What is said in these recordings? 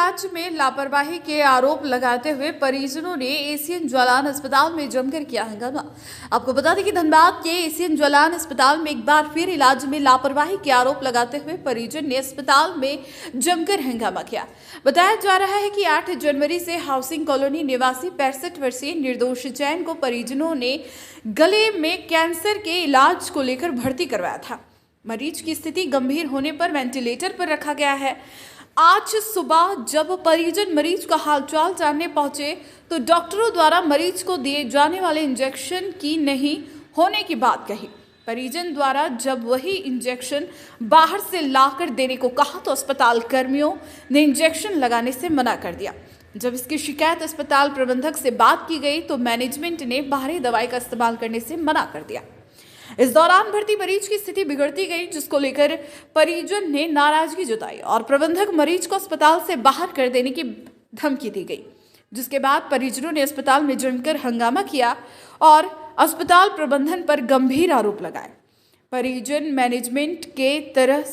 इलाज में लापरवाही के आरोप लगाते हुए परिजनों ने एशियन ज्वलान अस्पताल में जमकर किया हंगामा। आपको बता दें कि धनबाद के एशियन ज्वलान अस्पताल में एक बार फिर इलाज में लापरवाही के आरोप लगाते हुए परिजन ने अस्पताल में जमकर हंगामा किया। बताया जा रहा है कि 8 जनवरी से हाउसिंग कॉलोनी निवासी 65 वर्षीय निर्दोष जैन को परिजनों ने गले में कैंसर के इलाज को लेकर भर्ती करवाया था। मरीज की स्थिति गंभीर होने पर वेंटिलेटर पर रखा गया है। आज सुबह जब परिजन मरीज का हालचाल जानने पहुंचे तो डॉक्टरों द्वारा मरीज को दिए जाने वाले इंजेक्शन की नहीं होने की बात कही। परिजन द्वारा जब वही इंजेक्शन बाहर से लाकर देने को कहा तो अस्पताल कर्मियों ने इंजेक्शन लगाने से मना कर दिया। जब इसकी शिकायत अस्पताल प्रबंधक से बात की गई तो मैनेजमेंट ने बाहरी दवाई का इस्तेमाल करने से मना कर दिया। इस दौरान भर्ती मरीज की स्थिति बिगड़ती गई, जिसको लेकर परिजन ने नाराजगी जताई और प्रबंधक मरीज को अस्पताल से बाहर कर देने की धमकी दी गई, जिसके बाद परिजनों ने अस्पताल में जमकर हंगामा किया और अस्पताल प्रबंधन पर गंभीर आरोप लगाए। परिजन मैनेजमेंट के तरह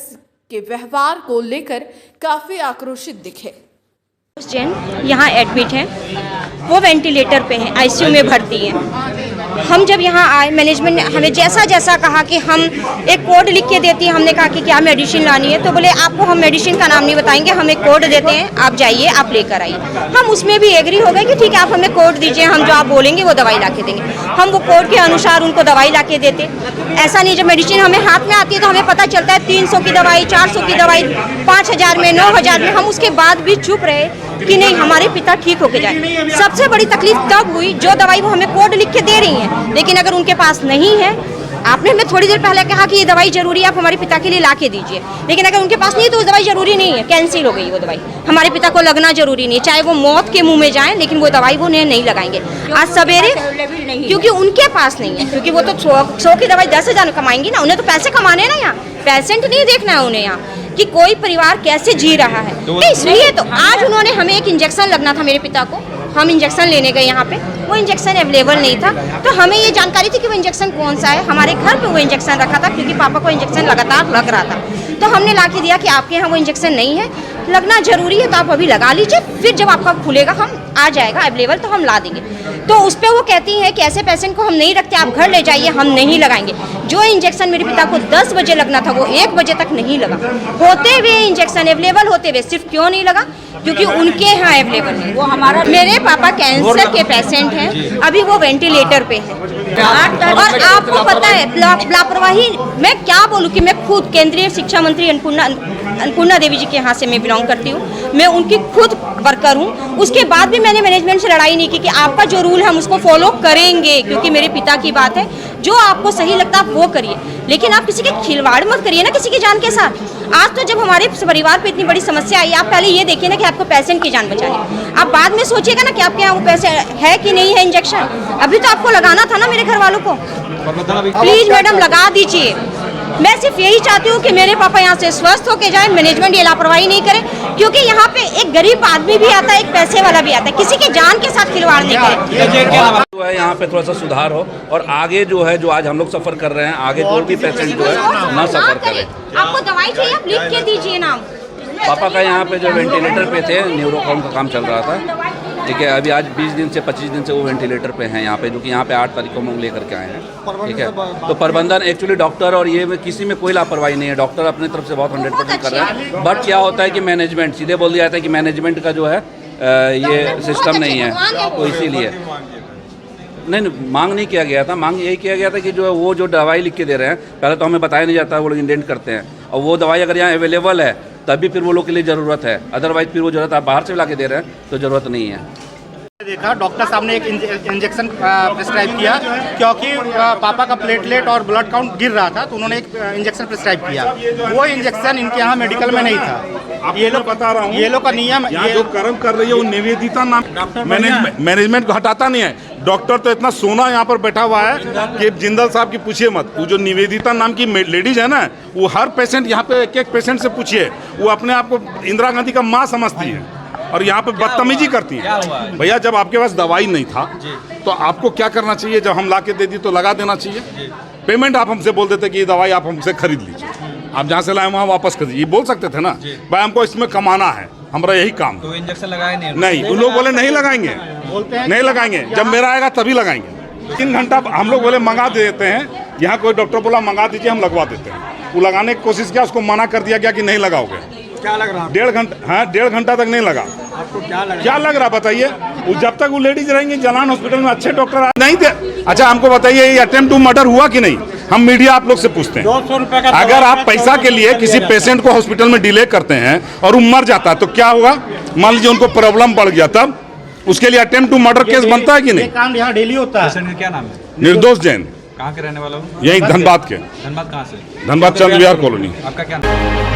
के व्यवहार को लेकर काफी आक्रोशित दिखे। जैन यहाँ एडमिट हैं, वो वेंटिलेटर पे हैं, आईसीयू में भर्ती हैं। हम जब यहाँ आए मैनेजमेंट ने हमें जैसा जैसा कहा कि हम एक कोड लिख के देती हैं। हमने कहा कि क्या मेडिसिन लानी है, तो बोले आपको हम मेडिसिन का नाम नहीं बताएंगे, हम एक कोड देते हैं, आप जाइए आप लेकर आइए। हम उसमें भी एग्री हो गए कि ठीक है आप हमें कोड दीजिए, हम जो आप बोलेंगे वो दवाई ला के देंगे। हम वो कोड के अनुसार उनको दवाई ला के देते। ऐसा नहीं जब मेडिसिन हमें हाथ में आती है तो हमें पता चलता है 300 की दवाई, 400 की दवाई, 5000 में, 9000 में, हम उसके बाद भी चुप रहे कि नहीं हमारे पिता ठीक होके जाए। सबसे बड़ी तकलीफ तब हुई जो दवाई वो हमें कोड लिख के दे रही हैं, लेकिन अगर उनके पास नहीं है, आपने हमें थोड़ी देर पहले कहा कि ये दवाई जरूरी है, आप हमारे पिता के लिए ला के दीजिए, लेकिन अगर उनके पास नहीं तो वो दवाई जरूरी नहीं है, कैंसिल हो गई वो दवाई। हमारे पिता को लगना जरूरी नहीं है, चाहे वो मौत के मुंह में जाए, लेकिन वो दवाई वो नहीं लगाएंगे आज सवेरे, क्योंकि उनके पास नहीं है। क्योंकि वो तो 100 की दवाई 10,000 कमाएंगी ना, उन्हें तो पैसे कमाने ना, यहाँ पेशेंट नहीं देखना है उन्हें, यहाँ कि कोई परिवार कैसे जी रहा है। तो इसलिए तो आज उन्होंने हमें एक इंजेक्शन लगना था मेरे पिता को, हम इंजेक्शन लेने गए यहाँ पे, वो इंजेक्शन अवेलेबल नहीं था, तो हमें ये जानकारी थी कि वो इंजेक्शन कौन सा है। हमारे घर पे वो इंजेक्शन रखा था क्योंकि पापा को इंजेक्शन लगातार लग रहा था, तो हमने ला के दिया कि आपके यहाँ वो इंजेक्शन नहीं है, लगना जरूरी है तो आप अभी लगा लीजिए, फिर जब आपका खुलेगा हम आ जाएगा अवेलेबल तो हम ला देंगे। तो उस पर वो कहती है कि ऐसे पेशेंट को हम नहीं रखते, आप घर ले जाइए, हम नहीं लगाएंगे। जो इंजेक्शन मेरे पिता को 10 बजे लगना था वो 1 बजे तक नहीं लगा। होते हुए इंजेक्शन अवेलेबल होते हुए सिर्फ क्यों नहीं लगा? क्योंकि उनके यहाँ अवेलेबल नहीं। वो हमारा मेरे पापा कैंसर के पेशेंट हैं, अभी वो वेंटिलेटर पे हैं। और आपको पता है लापरवाही, मैं क्या बोलूँ कि मैं खुद केंद्रीय शिक्षा मंत्री अन्नपूर्णा देवी जी के यहाँ से मैं बिलोंग करती हूँ, मैं उनकी खुद वर्कर हूँ। उसके बाद भी मैंने मैनेजमेंट से लड़ाई नहीं की कि आपका जो रूल है हम उसको फॉलो करेंगे, क्योंकि मेरे पिता की बात है, जो आपको सही लगता है वो करिए, लेकिन आप किसी के खिलवाड़ मत करिए ना किसी की जान के साथ। आज तो जब हमारे परिवार पे इतनी बड़ी समस्या आई, आप पहले ये देखिए ना कि आपको पेशेंट की जान बचानी, आप बाद में सोचिएगा ना कि आपके यहाँ वो पैसे है कि नहीं है इंजेक्शन। अभी तो आपको लगाना था ना मेरे घर वालों को, प्लीज मैडम लगा दीजिए। मैं सिर्फ यही चाहती हूँ कि मेरे पापा यहाँ से स्वस्थ होके जाएं, मैनेजमेंट ये लापरवाही नहीं करे, क्योंकि यहाँ पे एक गरीब आदमी भी आता है, एक पैसे वाला भी आता है, किसी के जान के साथ खिलवाड़ नहीं करे। जो है यहाँ पे थोड़ा सा सुधार हो और आगे जो है जो आज हम लोग सफर कर रहे हैं, आगे कोई भी पेशेंट जो है ना सफर करे। आपको दवाई चाहिए आप लिख के दीजिए नाम। पापा का यहाँ पे जो वेंटिलेटर पे थे, न्यूरोकॉम का काम चल रहा था, ठीक है। अभी आज 20 दिन से 25 दिन से वो वेंटिलेटर पे हैं यहाँ पे, जो कि यहाँ पे 8 तारीख को हम लेकर के आए हैं, ठीक है। तो प्रबंधन एक्चुअली डॉक्टर और ये किसी में कोई लापरवाही नहीं है, डॉक्टर अपने तरफ से बहुत 100% कर रहे हैं। बट क्या होता है कि मैनेजमेंट सीधे बोल दिया जाता है कि मैनेजमेंट का जो है ये सिस्टम नहीं है, तो इसीलिए नहीं मांग नहीं किया गया था। मांग यही किया गया था कि जो है वो जो दवाई लिख के दे रहे हैं, पहले तो हमें बताया नहीं जाता, वो लोग इंडेंट करते हैं, और वो दवाई अगर यहाँ अवेलेबल है तभी फिर वो लोग के लिए ज़रूरत है, अदरवाइज फिर वो ज़रूरत आप बाहर से ला के दे रहे हैं तो ज़रूरत नहीं है। देखा डॉक्टर साहब ने एक इंजेक्शन प्रिस्क्राइब किया, क्योंकि पापा का प्लेटलेट और ब्लड काउंट गिर रहा था, तो उन्होंने एक इंजेक्शन प्रिस्क्राइब किया। वो इंजेक्शन इनके यहाँ मेडिकल में नहीं था। ये लोग बता रहा हूँ, ये लोग का नियम, ये जो कर्म कर रही है वो निवेदिता नाम मैनेजमेंट को हटाता नहीं है। डॉक्टर तो इतना सोना यहाँ पर बैठा हुआ है कि जिंदल साहब की पूछिए मत। वो जो निवेदिता नाम की लेडीज है ना, वो हर पेशेंट यहाँ पे एक पेशेंट से पूछिए, वो अपने आप को इंदिरा गांधी का माँ समझती है और यहाँ पे बदतमीजी करती है। भैया जब आपके पास दवाई नहीं था तो आपको क्या करना चाहिए? जब हम ला के दे दी तो लगा देना चाहिए। पेमेंट आप हमसे बोल देते कि ये दवाई आप हमसे खरीद लीजिए, आप जहाँ से लाए वहाँ वापस कर दीजिए, बोल सकते थे ना भाई हमको इसमें कमाना है। हमारा यही काम। तो इंजेक्शन लगाए नहीं, उन लोग बोले नहीं लगाएंगे, नहीं लगाएंगे, जब मेरा आएगा तभी लगाएंगे। 3 घंटा हम लोग बोले मंगा देते हैं, यहाँ कोई डॉक्टर बोला मंगा दीजिए, हम लगवा देते हैं। वो लगाने की कोशिश किया, उसको मना कर दिया गया कि नहीं लगाओगे। क्या लग रहा है? 1.5 घंटा, हाँ 1.5 घंटा तक नहीं लगा। आपको क्या लग रहा बताइए? वो जब तक वो लेडीज रहेंगी जलान हॉस्पिटल में अच्छे डॉक्टर नहीं थे। अच्छा हमको बताइए ये अटेम्प्ट टू मर्डर हुआ कि नहीं? हम मीडिया आप लोग से पूछते हैं। 200 रुपए का अगर आप पैसा के लिए किसी पेशेंट को हॉस्पिटल में डिले करते हैं और वो मर जाता है तो क्या होगा? मान लीजिए उनको प्रॉब्लम बढ़ गया, तब उसके लिए अटेम्प्ट टू मर्डर केस बनता है कि नहीं? काम यहाँ डेली होता है। पेशेंट का क्या नाम है? निर्दोष जैन, कहाँ के रहने वाला हूँ? यहीं धनबाद के, धनबाद कहाँ से? धनबाद चंद्र विहार कॉलोनी। आपका क्या नाम है?